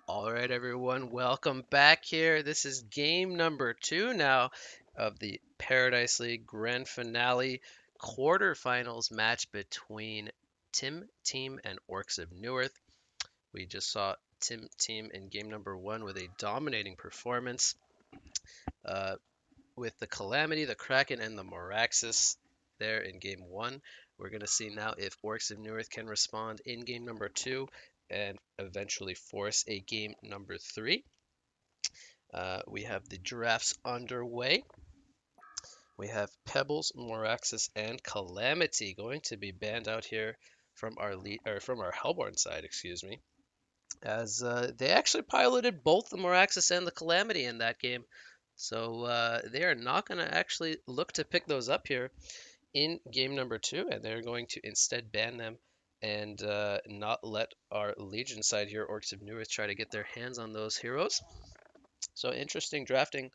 All right, everyone, welcome back here. This is game number 2 now of the Paradise League Grand Finale quarterfinals match between TimTeam and Orcs of Newerth. We just saw TimTeam in game number 1 with a dominating performance uh, with the Calamity, the Kraken, and the Moraxis there in game 1. We're going to see now if Orcs of Newerth can respond in game number 2 and eventually force a game number 3. We have the drafts underway. We have Pebbles, Moraxis, and Calamity going to be banned out here from our lead or from our Hellborn side, excuse me, as they actually piloted both the Moraxis and the Calamity in that game. So they are not going to actually look to pick those up here in game number 2, and they're going to instead ban them and not let our Legion side here, Orcs of Newerth, try to get their hands on those heroes. So interesting drafting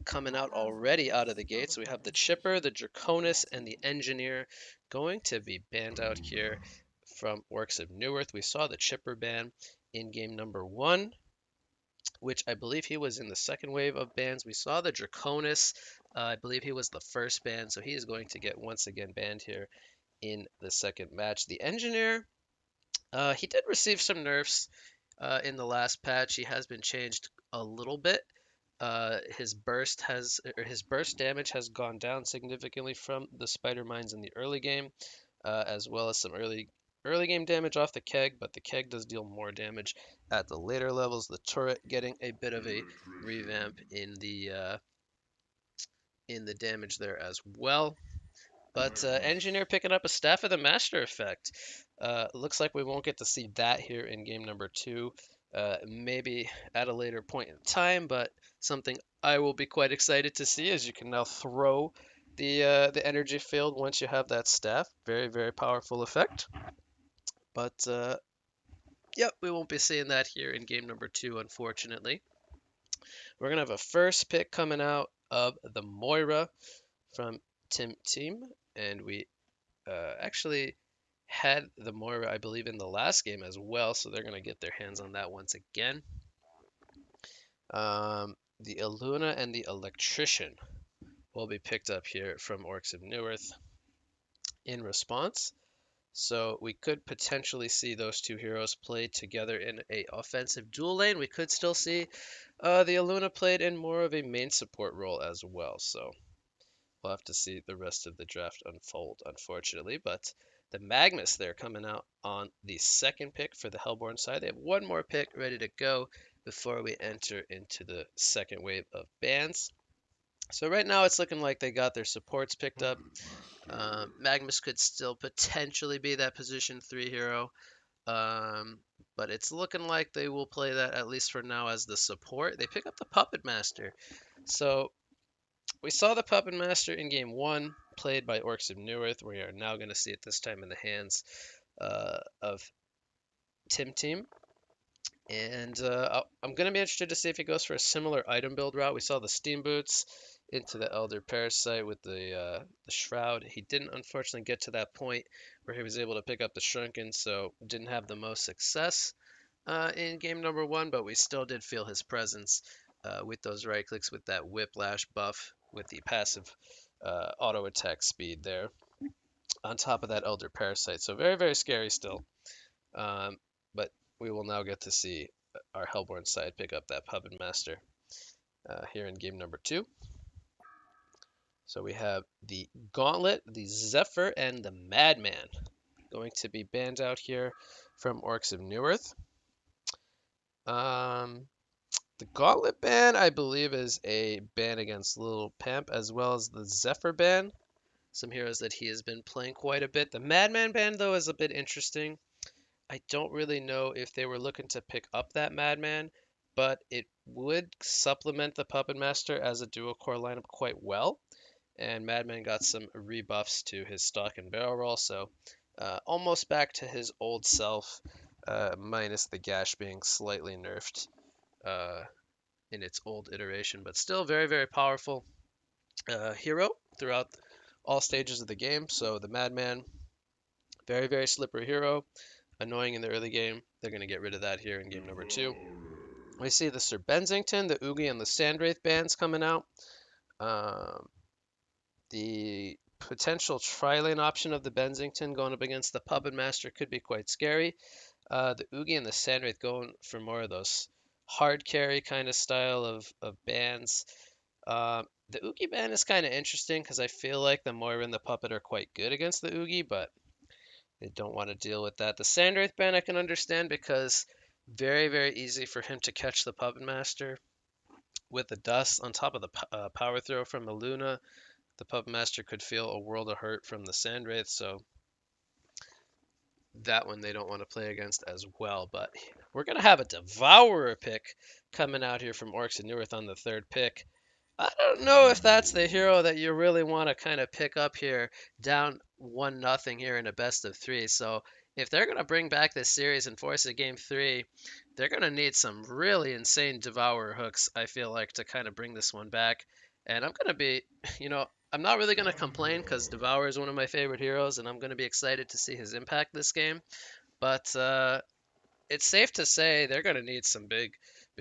coming out already out of the gates. We have the Chipper, the Draconis, and the Engineer going to be banned out here from Orcs of Newerth. We saw the Chipper ban in game number 1, which I believe he was in the second wave of bans. We saw the Draconis. I believe he was the first ban, so he is going to get once again banned here in the second match. The Engineer, he did receive some nerfs in the last patch. He has been changed a little bit. His burst damage has gone down significantly from the spider mines in the early game, as well as some early game damage off the keg, but the keg does deal more damage at the later levels. The turret getting a bit of a revamp in the damage there as well. But Engineer picking up a Staff of the Master effect. Looks like we won't get to see that here in game number 2. Maybe at a later point in time, but something I will be quite excited to see, as you can now throw the energy field once you have that staff. Very, very powerful effect. But yep, we won't be seeing that here in game number 2, unfortunately. We're gonna have a first pick coming out of the Moira from TimTeam, and we actually had the Moira, I believe, in the last game as well, so they're going to get their hands on that once again. The Illuna and the Electrician will be picked up here from Orcs of Newerth in response. So we could potentially see those two heroes play together in a offensive dual lane. We could still see the Illuna played in more of a main support role as well. So we'll have to see the rest of the draft unfold, unfortunately. But the Magnus there coming out on the second pick for the Hellborn side. They have one more pick ready to go before we enter into the second wave of bans. So right now it's looking like they got their supports picked up. Magnus could still potentially be that position 3 hero. But it's looking like they will play that, at least for now, as the support. They pick up the Puppet Master. So we saw the Puppet Master in game 1, played by Orcs of Newerth. We are now going to see it this time in the hands of TimTeam. And I'm going to be interested to see if he goes for a similar item build route. We saw the Steam Boots into the Elder Parasite with the Shroud. He didn't, unfortunately, get to that point where he was able to pick up the Shrunken, so didn't have the most success in game number 1, but we still did feel his presence with those right clicks, with that Whiplash buff, with the passive auto attack speed there, on top of that Elder Parasite. So very, very scary still. But we will now get to see our Hellborn side pick up that Puppet Master here in game number 2. So we have the Gauntlet, the Zephyr, and the Madman going to be banned out here from Orcs of Newerth. The Gauntlet ban, I believe, is a ban against Little Pimp, as well as the Zephyr ban. Some heroes that he has been playing quite a bit. The Madman ban, though, is a bit interesting. I don't really know if they were looking to pick up that Madman, but it would supplement the Puppet Master as a dual core lineup quite well. And Madman got some rebuffs to his stock and barrel roll, so almost back to his old self, minus the gash being slightly nerfed in its old iteration, but still very, very powerful hero throughout all stages of the game. So the Madman, very, very slippery hero, annoying in the early game, They're going to get rid of that here in game number 2. We see the Sir Bensington, the Oogie, and the Sandwraith bands coming out. Um, the potential tri-lane option of the Bensington going up against the Puppet Master could be quite scary. The Oogie and the Sandwraith going for more of those hard carry kind of style of bands. The Oogie band is kind of interesting because I feel like the Moira and the Puppet are quite good against the Oogie, but they don't want to deal with that. The Sandwraith band I can understand because very, very easy for him to catch the Puppet Master with the dust on top of the power throw from the Luna. The Puppet Master could feel a world of hurt from the Sandwraith, so that one they don't want to play against as well. But we're going to have a Devourer pick coming out here from Orcs of Newerth on the 3rd pick. I don't know if that's the hero that you really want to kind of pick up here, down 1-0 here in a best of 3. So if they're going to bring back this series and force a game 3, they're going to need some really insane Devourer hooks, I feel like, to kind of bring this one back. And I'm going to be, I'm not really going to complain because Devourer is one of my favorite heroes, and I'm going to be excited to see his impact this game. But it's safe to say they're going to need some big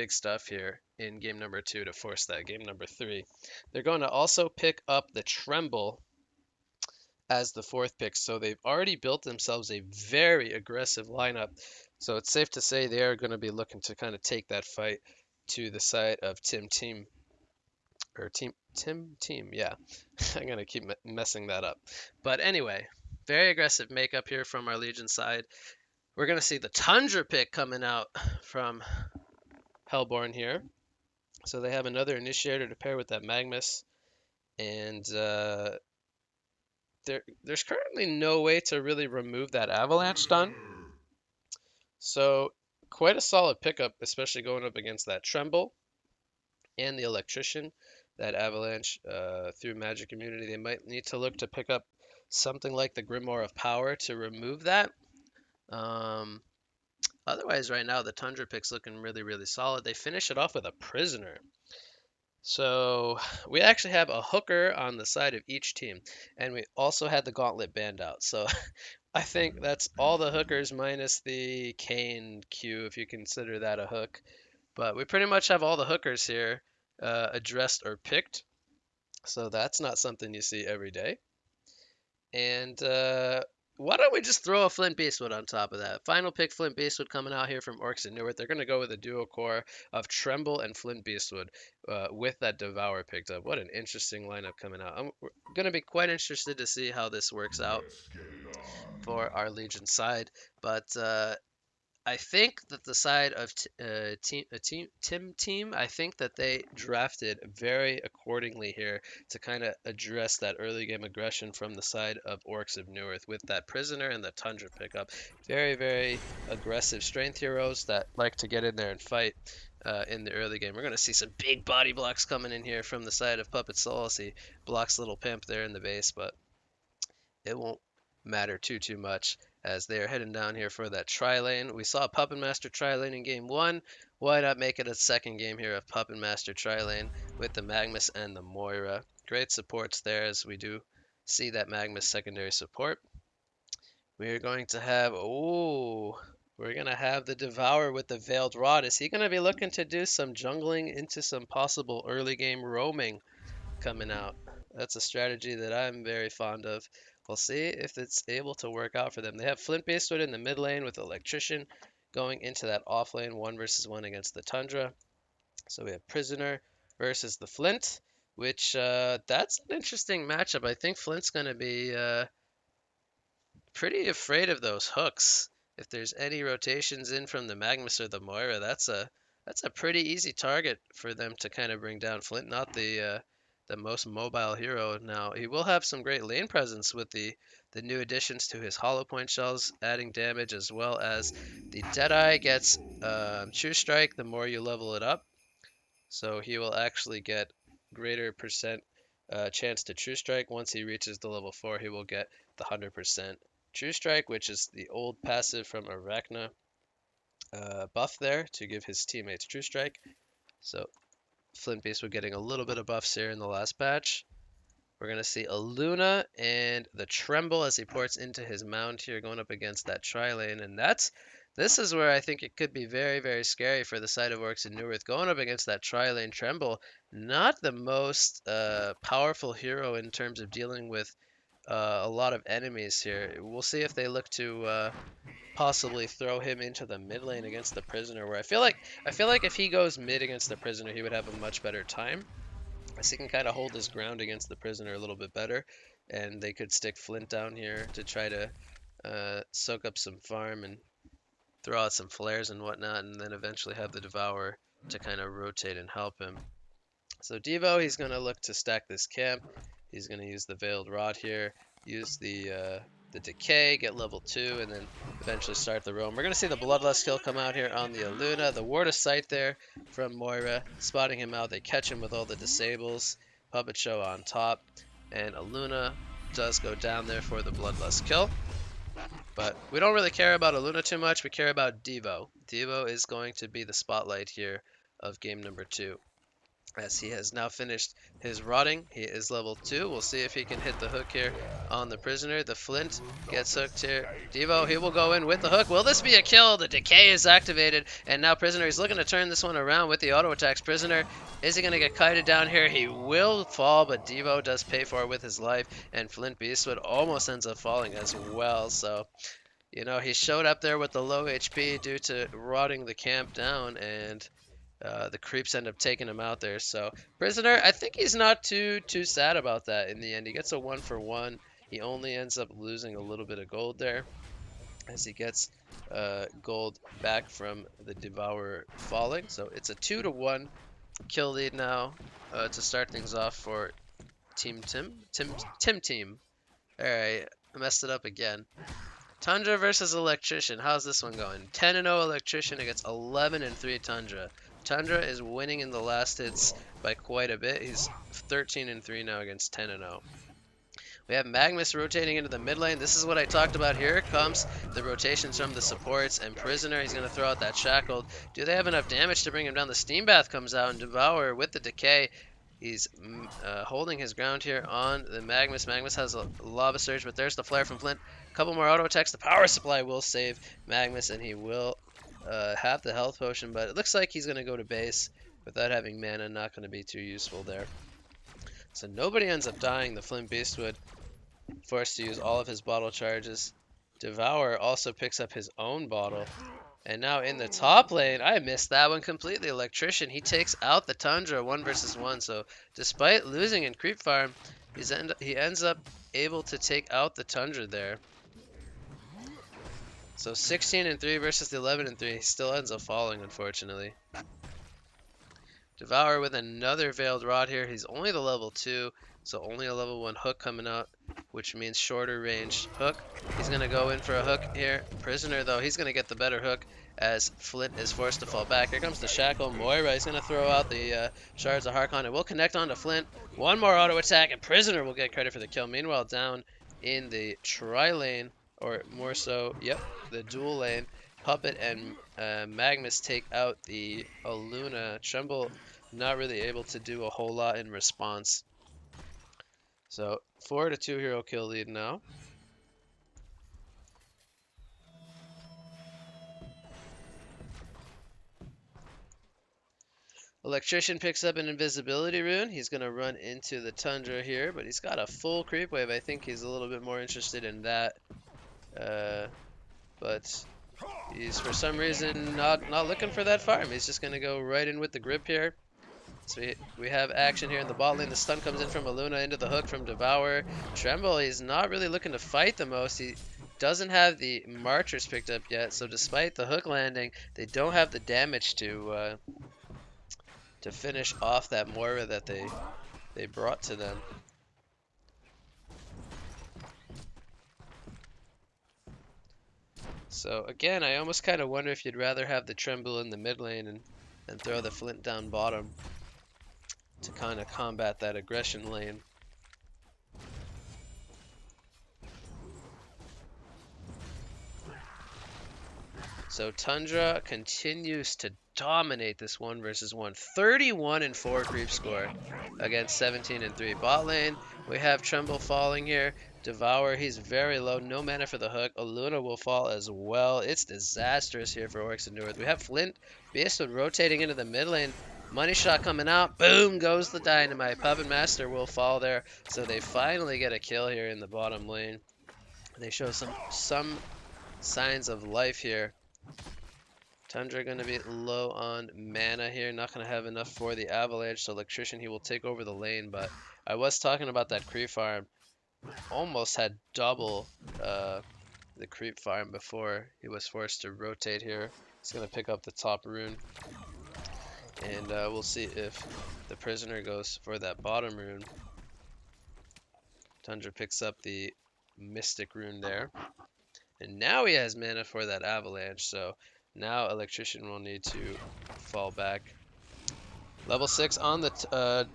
stuff here in game number 2 to force that game number 3. They're going to also pick up the Tremble as the 4th pick, so they've already built themselves a very aggressive lineup. So it's safe to say they are going to be looking to kind of take that fight to the side of TimTeam. Or TimTeam, yeah. I'm going to keep messing that up. But anyway, very aggressive makeup here from our Legion side. We're going to see the Tundra pick coming out from Hellborn here. So they have another Initiator to pair with that Magmus. And there's currently no way to really remove that Avalanche stun. So quite a solid pickup, especially going up against that Tremble and the Electrician. That Avalanche through Magic Immunity. They might need to look to pick up something like the Grimoire of Power to remove that. Otherwise, right now, the Tundra pick's looking really, really solid. They finish it off with a Prisoner. So we actually have a hooker on the side of each team, and we also had the Gauntlet band out. So I think that's all the hookers minus the Kane Q, if you consider that a hook. But we pretty much have all the hookers here addressed or picked. So that's not something you see every day. And why don't we just throw a Flint Beastwood on top of that? Final pick Flint Beastwood coming out here from Orcs of Newerth. They're going to go with a duo core of Tremble and Flint Beastwood with that Devour picked up. What an interesting lineup coming out. I'm going to be quite interested to see how this works out for our Legion side. But I think that the side of TimTeam, I think that they drafted very accordingly here to kind of address that early game aggression from the side of Orcs of Newerth with that Prisoner and the Tundra pickup. Very, very aggressive strength heroes that like to get in there and fight in the early game. We're going to see some big body blocks coming in here from the side of Puppet Soul. See blocks little pimp there in the base, but it won't matter too much as they are heading down here for that tri-lane. We saw Puppet Master tri-lane in game 1. Why not make it a second game here of Puppet Master tri-lane with the Magmus and the Moira? Great supports there as we do see that Magmus secondary support. We are going to have, we're going to have the Devourer with the Veiled Rod. Is he going to be looking to do some jungling into some possible early game roaming coming out? That's a strategy that I'm very fond of. We'll see if it's able to work out for them. They have Flint Beastwood in the mid lane with Electrician going into that off lane 1v1 against the Tundra. So we have Prisoner versus the Flint, which that's an interesting matchup. I think Flint's going to be pretty afraid of those hooks. If there's any rotations in from the Magmus or the Moira, that's a pretty easy target for them to kind of bring down. Flint, not the most mobile hero. Now he will have some great lane presence with the new additions to his Hollow Point shells, adding damage as well as the Deadeye gets True Strike the more you level it up. So he will actually get greater percent chance to True Strike. Once he reaches the level 4, he will get the 100% True Strike, which is the old passive from Arachna buff there to give his teammates True Strike. So Flint Beast, we're getting a little bit of buffs here in the last patch. We're going to see a Luna and the Tremble as he ports into his mound here going up against that tri-lane. And that's This is where I think it could be very, very scary for the side of Orcs in Newerth. Going up against that tri-lane Tremble, not the most powerful hero in terms of dealing with a lot of enemies here. We'll see if they look to possibly throw him into the mid lane against the Prisoner, where I feel like if he goes mid against the Prisoner, he would have a much better time, as he can kind of hold his ground against the Prisoner a little bit better, and they could stick Flint down here to try to soak up some farm and throw out some flares and whatnot, and then eventually have the Devourer to kind of rotate and help him. So Devo, he's going to look to stack this camp. He's going to use the Veiled Rod here, use the Decay, get level 2, and then eventually start the roam. We're going to see the Bloodlust kill come out here on the Aluna. The Ward of Sight there from Moira, spotting him out. They catch him with all the disables. Puppet Show on top, and Aluna does go down there for the Bloodlust kill. But we don't really care about Aluna too much. We care about Devo. Devo is going to be the spotlight here of game number 2, as he has now finished his rotting. He is level 2. We'll see if he can hit the hook here on the Prisoner. The Flint gets hooked here. Devo, he will go in with the hook. Will this be a kill? The Decay is activated, and now Prisoner is looking to turn this one around with the auto attacks. Prisoner, is he going to get kited down here? He will fall, but Devo does pay for it with his life, and Flint Beastwood almost ends up falling as well. So, you know, he showed up there with the low HP due to rotting the camp down, and the creeps end up taking him out there. So Prisoner, I think he's not too sad about that in the end. He gets a 1-for-1. He only ends up losing a little bit of gold there, as he gets gold back from the Devourer falling. So it's a 2-to-1 kill lead now to start things off for TimTeam. All right, I messed it up again. Tundra versus Electrician. How's this one going? 10-0 Electrician against 11-3 Tundra. Tundra is winning in the last hits by quite a bit. He's 13-3 now against 10-0. We have Magnus rotating into the mid lane. This is what I talked about. Here comes the rotations from the supports, and Prisoner, he's going to throw out that Shackled. Do they have enough damage to bring him down? The Steam Bath comes out, and Devour with the Decay. He's holding his ground here on the Magnus. Magnus has a Lava Surge, but there's the Flare from Flint. A couple more auto attacks. The Power Supply will save Magnus, and he will have the Health Potion, but it looks like he's going to go to base without having mana. Not going to be too useful there. So nobody ends up dying. The Flint Beastwood forced to use all of his bottle charges. Devour also picks up his own bottle. And now in the top lane, I missed that one completely. Electrician, he takes out the Tundra 1 versus 1. So despite losing in creep farm, he ends up able to take out the Tundra there. So 16-3 versus the 11-3. He still ends up falling, unfortunately. Devour with another Veiled Rod here. He's only the level 2, so only a level 1 hook coming out, which means shorter range hook. He's going to go in for a hook here. Prisoner, though, he's going to get the better hook as Flint is forced to fall back. Here comes the Shackle. Moira, he's going to throw out the Shards of Harkon. It will connect onto Flint. One more auto attack, and Prisoner will get credit for the kill. Meanwhile, down in the tri-lane, or more so, yep, the dual lane, Puppet and Magnus take out the Aluna. Tremble not really able to do a whole lot in response. So 4-2 hero kill lead now. Electrician picks up an invisibility rune. He's going to run into the Tundra here, but he's got a full creep wave. I think he's a little bit more interested in that. But he's for some reason not looking for that farm. He's just going to go right in with the grip here. So we have action here in the bot lane. The stun comes in from Aluna into the hook from Devour. Tremble, he's not really looking to fight the most. He doesn't have the Marchers picked up yet, so despite the hook landing, they don't have the damage to finish off that Moira that they brought to them. So again, I almost kind of wonder if you'd rather have the Tremble in the mid lane and throw the Flint down bottom to kind of combat that aggression lane. So Tundra continues to dominate this 1 versus 1. 31-4 creep score against 17-3 bot lane. We have Tremble falling here. Devour, he's very low. No mana for the hook. Aluna will fall as well. It's disastrous here for Orcs of Newerth. We have Flint Beastwood rotating into the mid lane. Money shot coming out. Boom goes the dynamite. Puppet Master will fall there. So they finally get a kill here in the bottom lane. They show some signs of life here. Tundra going to be low on mana here. Not going to have enough for the Avalanche. So Electrician, he will take over the lane. But I was talking about that creep farm. Almost had double the creep farm before he was forced to rotate here. He's going to pick up the top rune. And we'll see if the prisoner goes for that bottom rune. Tundra picks up the mystic rune there. And now he has mana for that avalanche. So now Electrician will need to fall back. Level 6 on the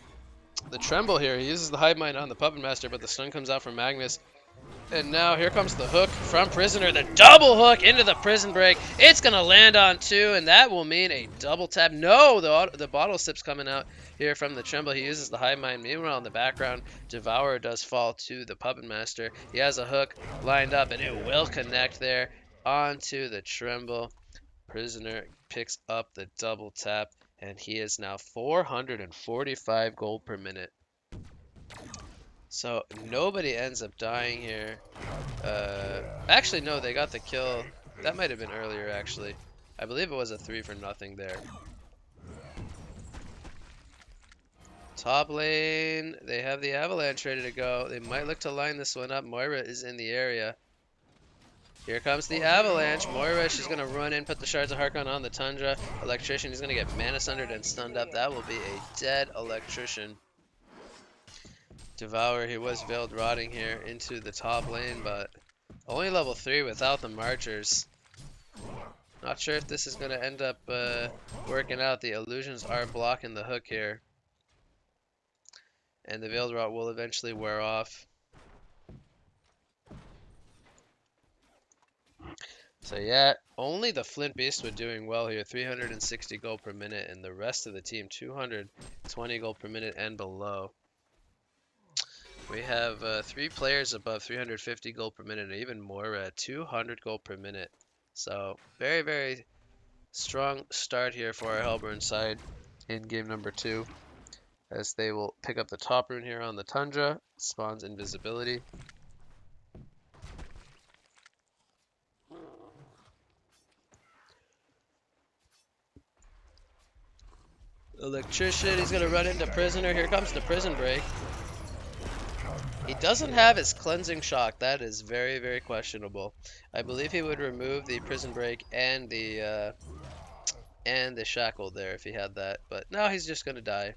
Tremble here. He uses the Hive Mind on the Puppet Master, but the stun comes out from Magnus. And now here comes the hook from Prisoner. The double hook into the prison break. It's going to land on 2, and that will mean a double tap. No, the bottle sip's coming out here from the Tremble. He uses the Hive Mind. Meanwhile, in the background, Devourer does fall to the Puppet Master. He has a hook lined up, and it will connect there onto the Tremble. Prisoner picks up the double tap, and he is now 445 gold per minute. So nobody ends up dying here. Actually, no, they got the kill. That might have been earlier, actually. I believe it was a 3 for nothing there. Top lane, they have the Avalanche ready to go. They might look to line this one up. Moira is in the area. Here comes the Avalanche. Moira, she's going to run in, put the Shards of Harkon on the Tundra. Electrician, he's going to get mana sundered and stunned up. That will be a dead Electrician. Devour, he was Veiled Rotting here into the top lane, but only level 3 without the Marchers. Not sure if this is going to end up working out. The illusions are blocking the hook here. And the Veiled Rot will eventually wear off. So yeah, only the Flint Beastwood doing well here. 360 gold per minute, and the rest of the team 220 gold per minute and below. We have 3 players above 350 gold per minute, and even more at 200 gold per minute. So very, very strong start here for our Hellburn side in game number 2, as they will pick up the top rune here on the Tundra. Spawns invisibility. Electrician, he's going to run into Prisoner. Here comes the prison break. He doesn't have his cleansing shock. That is very, very questionable. I believe he would remove the prison break and the shackle there if he had that. But no, he's just gonna die.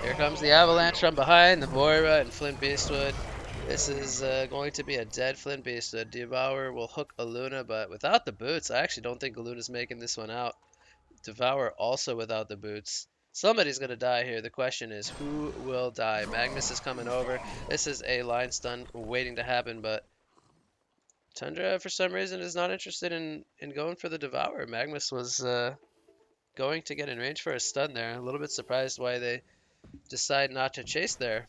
Here comes the Avalanche from behind, the Moira and Flint Beastwood. This is going to be a dead Flint Beastwood. Devour will hook Aluna, but without the boots, I actually don't think Aluna's making this one out. Devour also without the boots. Somebody's going to die here. The question is, who will die? Magnus is coming over. This is a line stun waiting to happen, but Tundra, for some reason, is not interested in going for the Devourer. Magnus was going to get in range for a stun there. A little bit surprised why they decide not to chase there.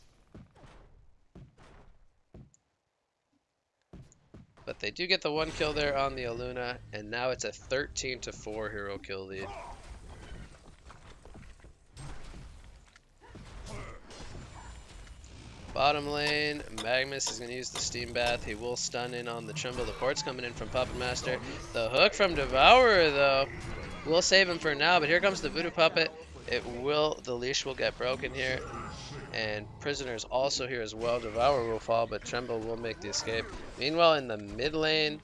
But they do get the 1 kill there on the Aluna, and now it's a 13-4 hero kill lead. Bottom lane, Magnus is going to use the Steam Bath. He will stun in on the Tremble. The port's coming in from Puppet Master. The hook from Devourer, though, will save him for now, but here comes the Voodoo Puppet. The leash will get broken here. And Prisoner is also here as well. Devourer will fall, but Tremble will make the escape. Meanwhile, in the mid lane,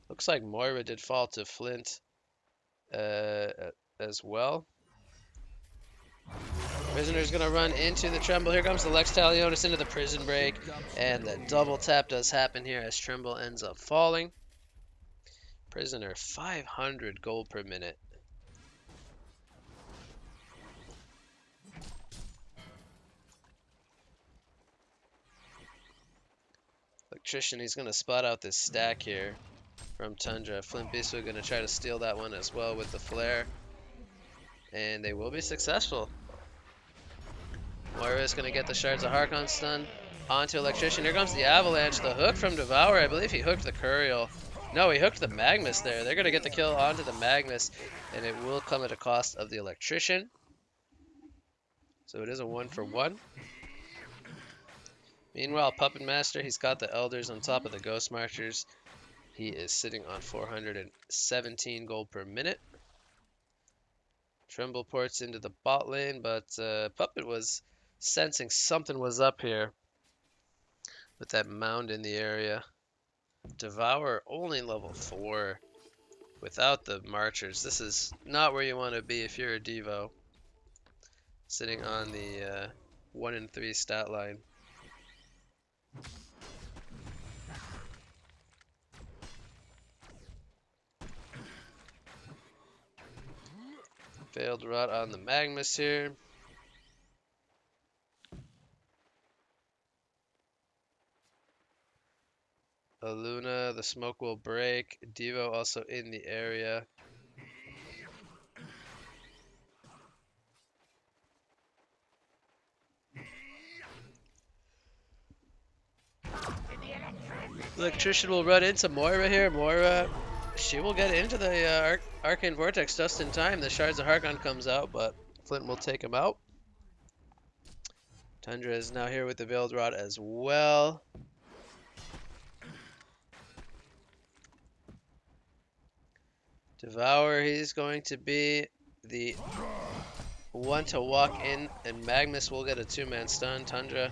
looks like Moira did fall to Flint as well. Prisoner's going to run into the Tremble. Here comes the Lex Talionis into the prison break. And the double tap does happen here as Tremble ends up falling. Prisoner, 500 gold per minute. Electrician, he's going to spot out this stack here from Tundra. Flint Beastwood going to try to steal that one as well with the flare. And they will be successful. Moira is going to get the Shards of Harkon stun onto Electrician. Here comes the Avalanche. The hook from Devour. I believe he hooked the Curial. No, he hooked the Magnus there. They're going to get the kill onto the Magnus, and it will come at a cost of the Electrician. So it is a 1-for-1. Meanwhile, Puppet Master, he's got the Elders on top of the Ghost Marchers. He is sitting on 417 gold per minute. Tremble ports into the bot lane, but Puppet was sensing something was up here with that mound in the area. Devour only level 4 without the Marchers. This is not where you want to be if you're a Devo. Sitting on the 1 and 3 stat line. Failed rot on the Magnus here. Aluna, the smoke will break. Devo also in the area. Electrician will run into Moira here. Moira, she will get into the Arcane Vortex just in time. The Shards of Harkon comes out, but Flint will take him out. Tundra is now here with the Veiled Rod as well. Devour, he's going to be the one to walk in, and Magnus will get a 2-man stun. Tundra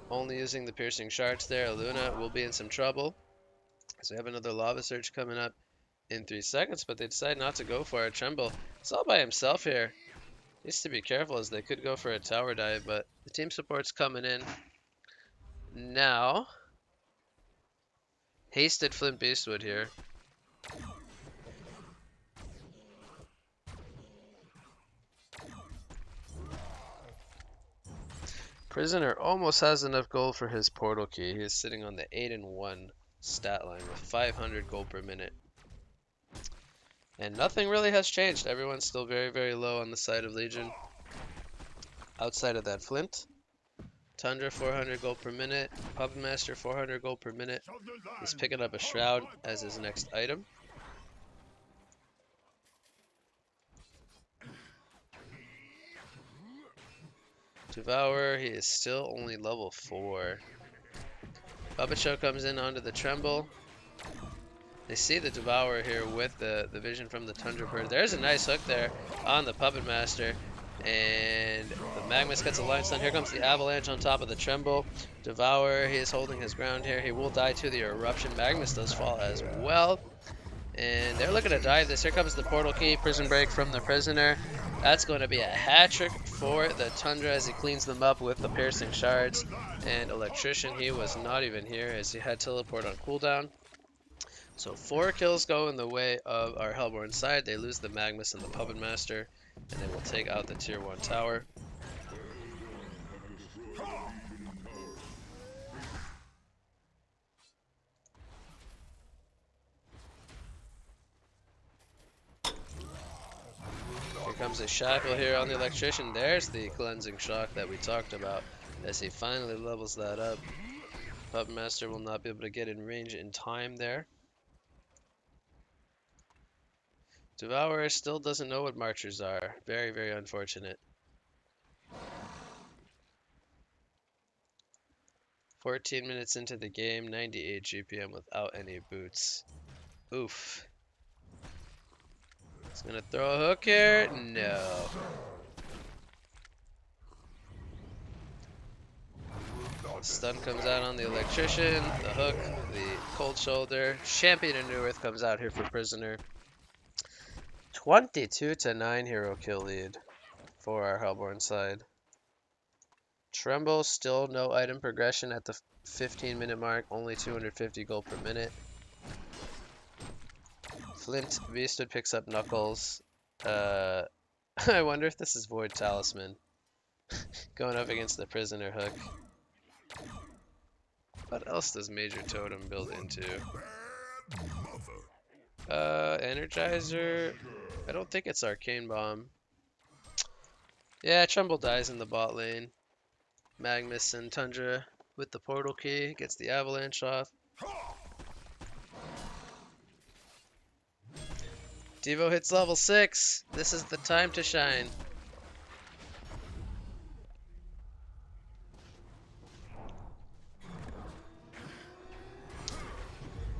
only using the piercing shards there. Luna will be in some trouble. So we have another Lava Surge coming up in 3 seconds, but they decide not to go for it. Tremble is all by himself here. Needs to be careful as they could go for a tower dive, but the team support's coming in now. Hasted Flint Beastwood here. Prisoner almost has enough gold for his portal key. He is sitting on the 8 and 1 stat line with 500 gold per minute. And nothing really has changed. Everyone's still very, very low on the side of Legion. Outside of that Flint. Tundra 400 gold per minute. Puppet Master 400 gold per minute. He's picking up a Shroud as his next item. Devour, he is still only level 4. Puppet Show comes in onto the Tremble. They see the Devourer here with the vision from the Tundra Bird. There's a nice hook there on the Puppet Master. And the Magnus gets a line stun. Here comes the Avalanche on top of the Tremble. Devour, he is holding his ground here. He will die to the Eruption. Magnus does fall as well. And they're looking to dive this. Here comes the Portal Key. Prison Break from the Prisoner. That's going to be a hat trick for the Tundra as he cleans them up with the Piercing Shards. And Electrician, he was not even here as he had Teleport on cooldown. So 4 kills go in the way of our Hellborn side. They lose the Magnus and the Puppet Master, and they will take out the Tier 1 tower. Here comes a Shackle here on the Electrician. There's the Cleansing Shock that we talked about as he finally levels that up. Puppet Master will not be able to get in range in time there. Devourer still doesn't know what Marchers are. Very, very unfortunate. 14 minutes into the game, 98 GPM without any boots. Oof. He's gonna throw a hook here. No. Stun comes out on the Electrician, the hook, the Cold Shoulder. Champion of Newerth comes out here for Prisoner. 22-9 hero kill lead for our Hellborn side. Tremble, still no item progression at the 15-minute mark, only 250 gold per minute. Flint Beastwood picks up Knuckles. I wonder if this is Void Talisman. Going up against the Prisoner hook. What else does Major Totem build into? Energizer. I don't think it's Arcane Bomb. Yeah, Trumbull dies in the bot lane. Magnus and Tundra with the portal key gets the avalanche off. Devo hits level 6. This is the time to shine.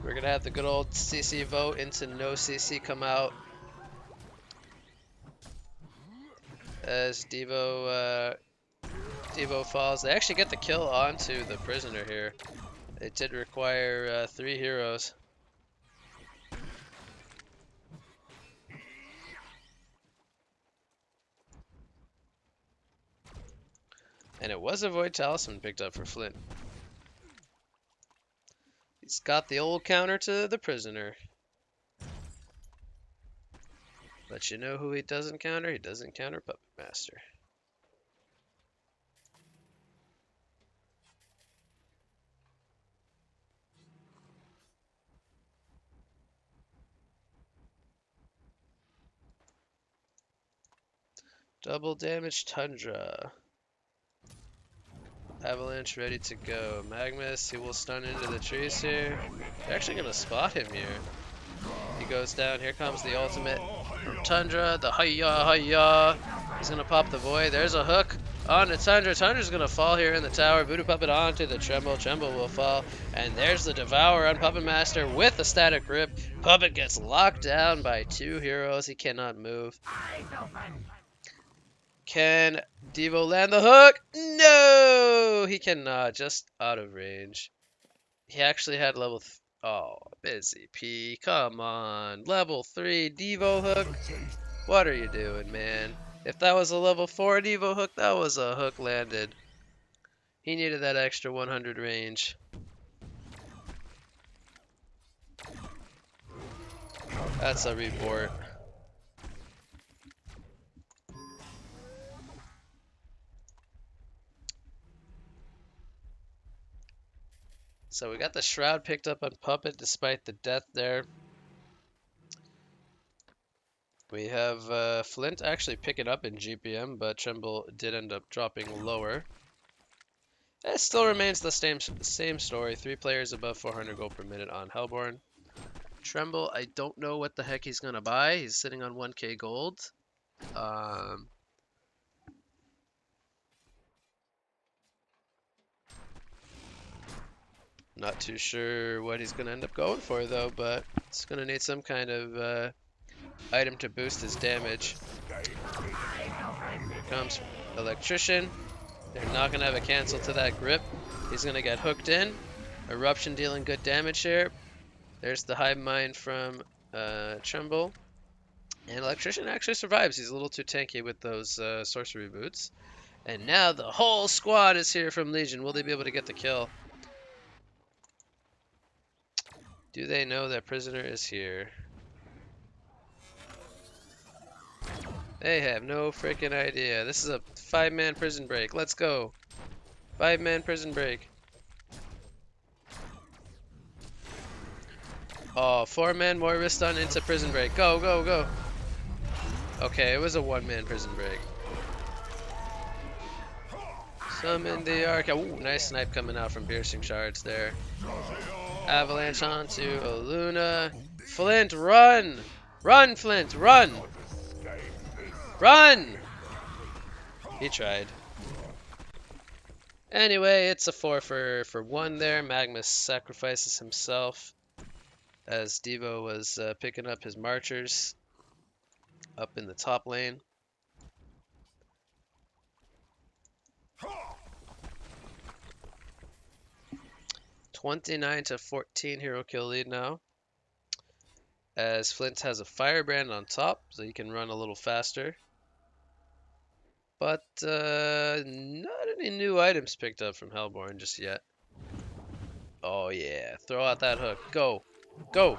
We're gonna have the good old CC vote into no CC come out as Devo falls. They actually get the kill onto the prisoner here. It did require 3 heroes. And it was a Void Talisman picked up for Flint. He's got the old counter to the prisoner. But you know who he doesn't counter? He doesn't counter Puppet Master. Double damage Tundra. Avalanche ready to go. Magnus, he will stun into the trees here. They're actually going to spot him here. He goes down. Here comes the ultimate from Tundra. The hiya hiya. He's going to pop the void. There's a hook on to Tundra. Tundra's going to fall here in the tower. Voodoo Puppet onto the Tremble. Tremble will fall. And there's the Devour on Puppet Master with a static grip. Puppet gets locked down by 2 heroes. He cannot move. Can Devo land the hook? No! He cannot. Just out of range. He actually had level... Oh, Busy P. Come on. Level 3 Devo hook? What are you doing, man? If that was a level 4 Devo hook, that was a hook landed. He needed that extra 100 range. That's a report. So we got the Shroud picked up on Puppet despite the death there. We have Flint actually picking up in GPM, but Tremble did end up dropping lower. It still remains the same story. 3 players above 400 gold per minute on Hellborn. Tremble, I don't know what the heck he's going to buy. He's sitting on 1k gold. Not too sure what he's going to end up going for, though, but it's going to need some kind of item to boost his damage. Here comes Electrician. They're not going to have a cancel to that grip. He's going to get hooked in. Eruption dealing good damage here. There's the Hive Mind from Tremble. And Electrician actually survives. He's a little too tanky with those sorcery boots. And now the whole squad is here from Legion. Will they be able to get the kill? Do they know that Prisoner is here? They have no freaking idea. This is a 5-man prison break. Let's go. 5-man prison break. Oh, 4-man more stun into prison break. Go, go, go. Okay, it was a 1-man prison break. Summon the Arc. Ooh, nice snipe coming out from Piercing Shards there. Avalanche onto Aluna. Flint, run! Run, Flint, run! Run! He tried. Anyway, it's a 4 for 1 there. Magnus sacrifices himself as Devo was picking up his marchers up in the top lane. (29-14) hero kill lead now. As Flint has a Firebrand on top, so he can run a little faster. But not any new items picked up from Hellborn just yet. Oh yeah, throw out that hook. Go. Go.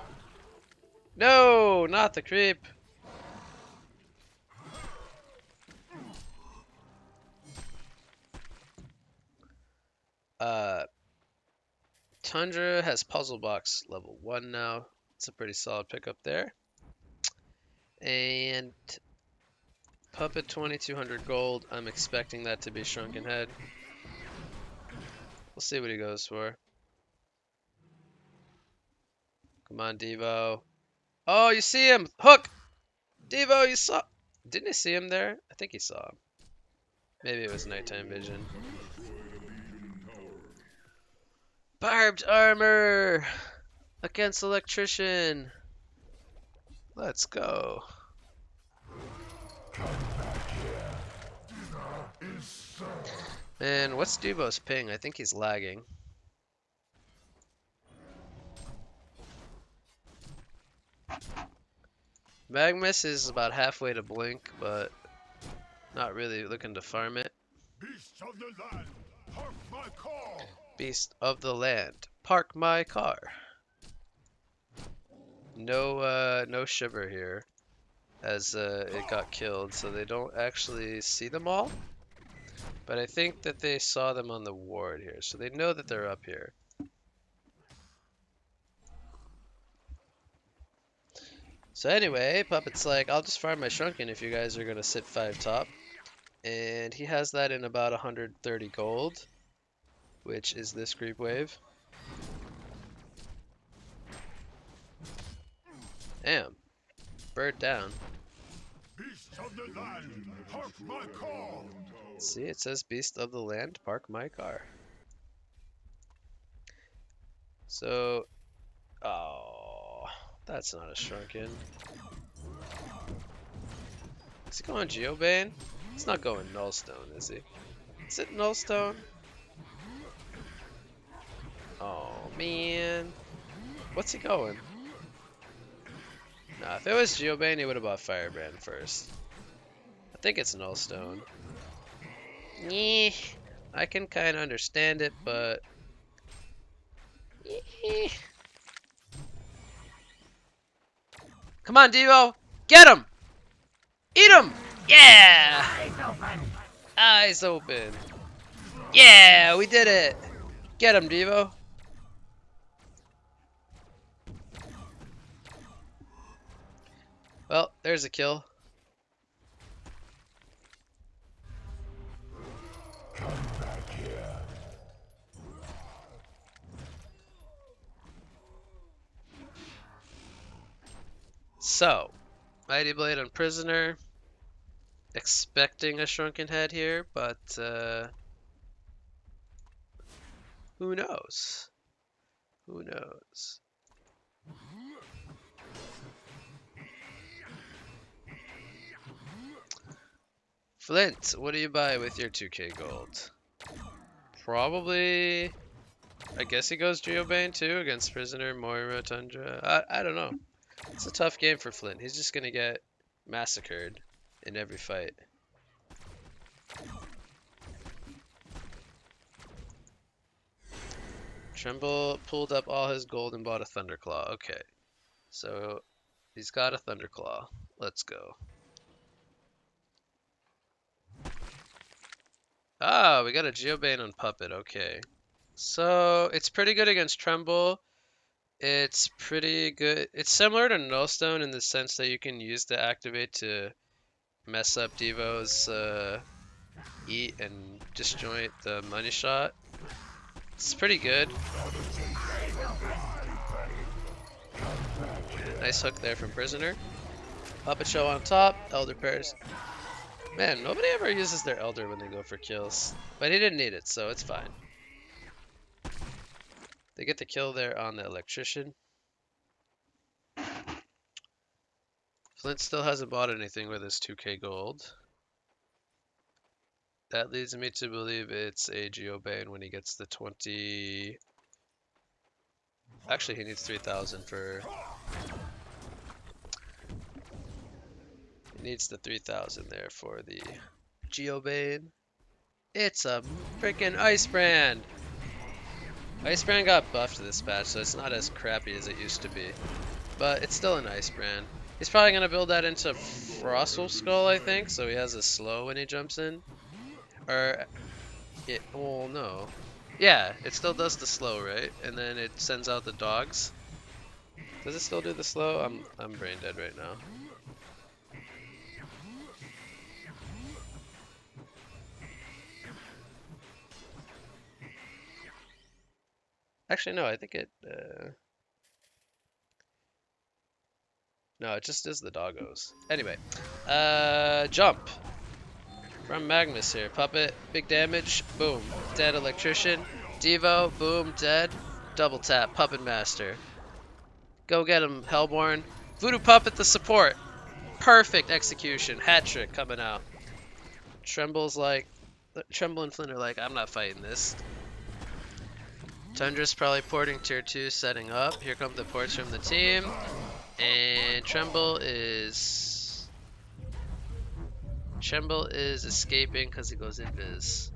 No, not the creep. Tundra has Puzzle Box level 1 now. It's a pretty solid pickup there. And Puppet 2200 gold. I'm expecting that to be Shrunken Head. We'll see what he goes for. Come on, Devo. Oh, you see him! Hook! Devo, you saw... Didn't he see him there? I think he saw him. Maybe it was nighttime vision. Barbed armor! Against electrician! Let's go. Man, what's Devo's ping? I think he's lagging. Magmus is about halfway to Blink, but not really looking to farm it. Beasts of the land, hark my call! Beast of the land, park my car. No Shiver here, as it got killed, so they don't actually see them all. But I think that they saw them on the ward here, so they know that they're up here. So anyway, Puppet's like, I'll just farm my Shrunken if you guys are gonna sit 5 top. And he has that in about 130 gold, which is this creep wave. Damn. Bird down. Beasts of the land, hark my call! See, it says Beast of the Land, park my car. So, oh, that's not a Shrunken. Is he going Geobane? He's not going Nullstone, is he? Is it Nullstone? Oh, man. What's he going? Nah, if it was Geobane, he would have bought Firebrand first. I think it's Nullstone. Yeah, I can kind of understand it, but... Come on, Devo! Get him! Eat him! Yeah! Eyes open. Yeah, we did it! Get him, Devo! Well, there's a kill. So, Mighty Blade on Prisoner. Expecting a Shrunken Head here, but who knows? Who knows? Flint, what do you buy with your 2k gold? Probably... I guess he goes Geobane too against Prisoner, Moira, Tundra. I don't know. It's a tough game for Flint. He's just gonna get massacred in every fight. Tremble pulled up all his gold and bought a Thunderclaw. Okay. So he's got a Thunderclaw. Let's go. Ah, we got a Geobane on Puppet. Okay. So it's pretty good against Tremble. It's pretty good. It's similar to Nullstone in the sense that you can use the activate to mess up Devo's eat and disjoint the money shot. It's pretty good. Nice hook there from Prisoner. Puppet Show on top. Elder pairs. Man, nobody ever uses their Elder when they go for kills. But he didn't need it, so it's fine. They get the kill there on the Electrician. Flint still hasn't bought anything with his 2k gold. That leads me to believe it's a Geobane when he gets the 20... Actually, he needs 3,000 for... He needs the 3,000 there for the Geobane. It's a freaking Ice Brand! Ice Brand got buffed this patch, so it's not as crappy as it used to be. But it's still an Ice Brand. He's probably going to build that into Frostwolf Skull, I think, so he has a slow when he jumps in. Or, well, no. Yeah, it still does the slow, right? And then it sends out the dogs. Does it still do the slow? I'm brain dead right now. Actually, no, I think it... no, it just is the doggos. Anyway, jump from Magnus here. Puppet, big damage, boom. Dead electrician. Devo, boom, dead. Double tap, Puppet Master. Go get him, Hellborn. Voodoo Puppet, the support. Perfect execution. Hat trick coming out. Tremble and Flint are like, I'm not fighting this. Tundra's probably porting tier 2, setting up. Here come the ports from the team. And Tremble is escaping because he goes invis.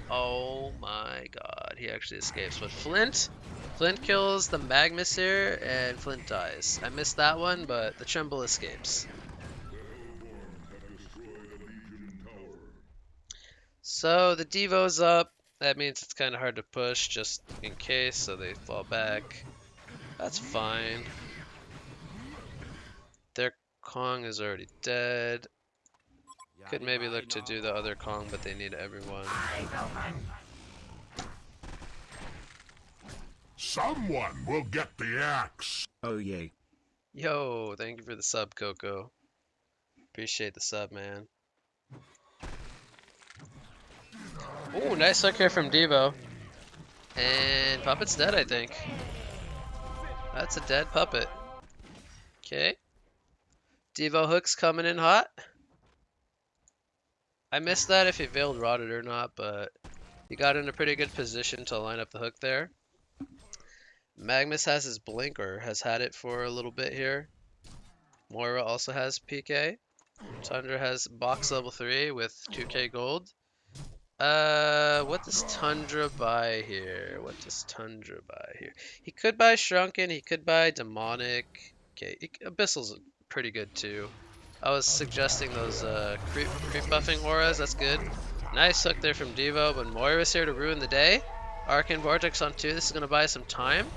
Oh my god, he actually escapes. But Flint kills the Magnus here, and Flint dies. I missed that one, but the Tremble escapes. So the Devo's up. That means it's kind of hard to push just in case, so they fall back. That's fine. Their Kong is already dead. Could maybe look to do the other Kong, but they need everyone. Someone will get the axe. Oh yay. Yo, thank you for the sub, Coco. Appreciate the sub, man. Ooh, nice hook here from Devo. And Puppet's dead, I think. That's a dead Puppet. Okay. Devo hook's coming in hot. I missed that if he Veiled Rotted or not, but he got in a pretty good position to line up the hook there. Magnus has his blink, or has had it for a little bit here. Moira also has PK. Tundra has box level 3 with 2k gold. What does Tundra buy here? He could buy Shrunken, he could buy Demonic. Okay, Abyssal's pretty good too. I was suggesting those creep buffing auras, that's good. Nice hook there from Devo, but Moira's here to ruin the day. Arcane Vortex on 2, this is going to buy some time.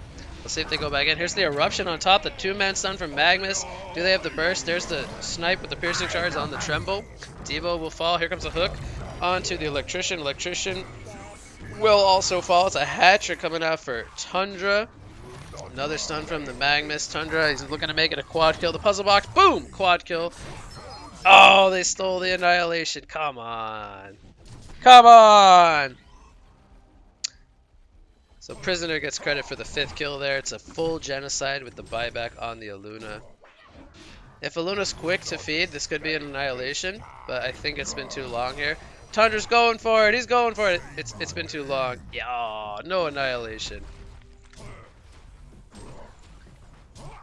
Let's see if they go back in. Here's the Eruption on top, the 2-man stun from Magnus. Do they have the burst? There's the snipe with the piercing shards on the Tremble. Devo will fall, here comes a hook onto the Electrician. Electrician will also fall. It's a hat trick coming out for Tundra. Another stun from the Magnus. Tundra, he's looking to make it a quad kill. The puzzle box, boom, quad kill. Oh, they stole the Annihilation. Come on. Come on. So Prisoner gets credit for the 5th kill there. It's a full genocide with the buyback on the Aluna. If Aluna's quick to feed, this could be an Annihilation, but I think it's been too long here. Tundra's going for it. He's going for it. It's been too long. Yeah, no Annihilation.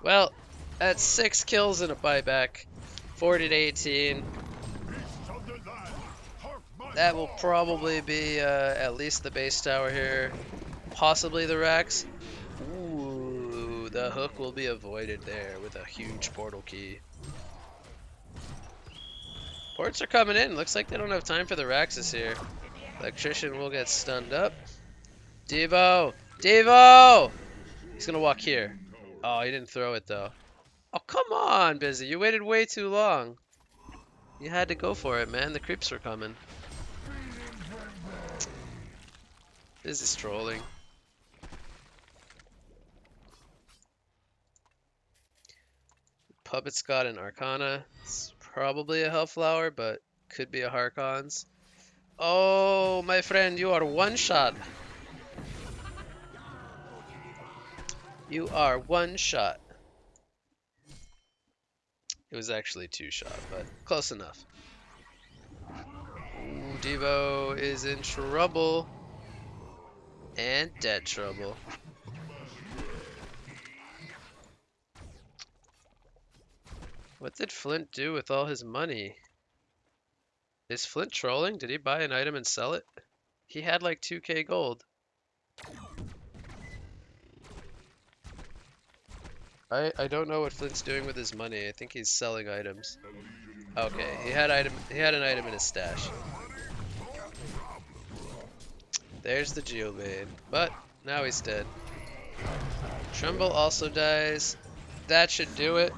Well, that's 6 kills and a buyback. 40 to 18. That will probably be at least the base tower here. Possibly the Rex. Ooh, the hook will be avoided there with a huge portal key. Ports are coming in. Looks like they don't have time for the Raxus here. Electrician will get stunned up. Devo! Devo! He's gonna walk here. Oh, he didn't throw it though. Oh, come on, Busy. You waited way too long. You had to go for it, man. The creeps were coming. Busy's trolling. Puppet's got an Arcana. It's probably a Hellflower, but could be a Harkons. Oh, my friend, you are one shot. You are one shot. It was actually 2 shot, but close enough. Ooh, Devo is in trouble. And dead trouble. What did Flint do with all his money? Is Flint trolling? Did he buy an item and sell it? He had like 2k gold. I don't know what Flint's doing with his money. I think he's selling items. Okay, he had an item in his stash. There's the Geobane, but now he's dead. Trumbull also dies. That should do it.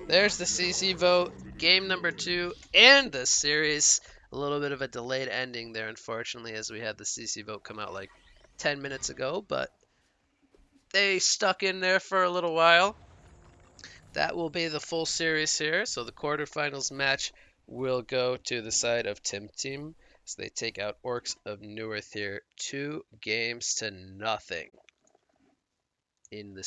There's the CC vote, game number 2, and the series. A little bit of a delayed ending there, unfortunately, as we had the CC vote come out like 10 minutes ago, but they stuck in there for a little while. That will be the full series here. So the quarterfinals match will go to the side of TimTeam. So they take out Orcs of Newerth here, 2 games to nothing in the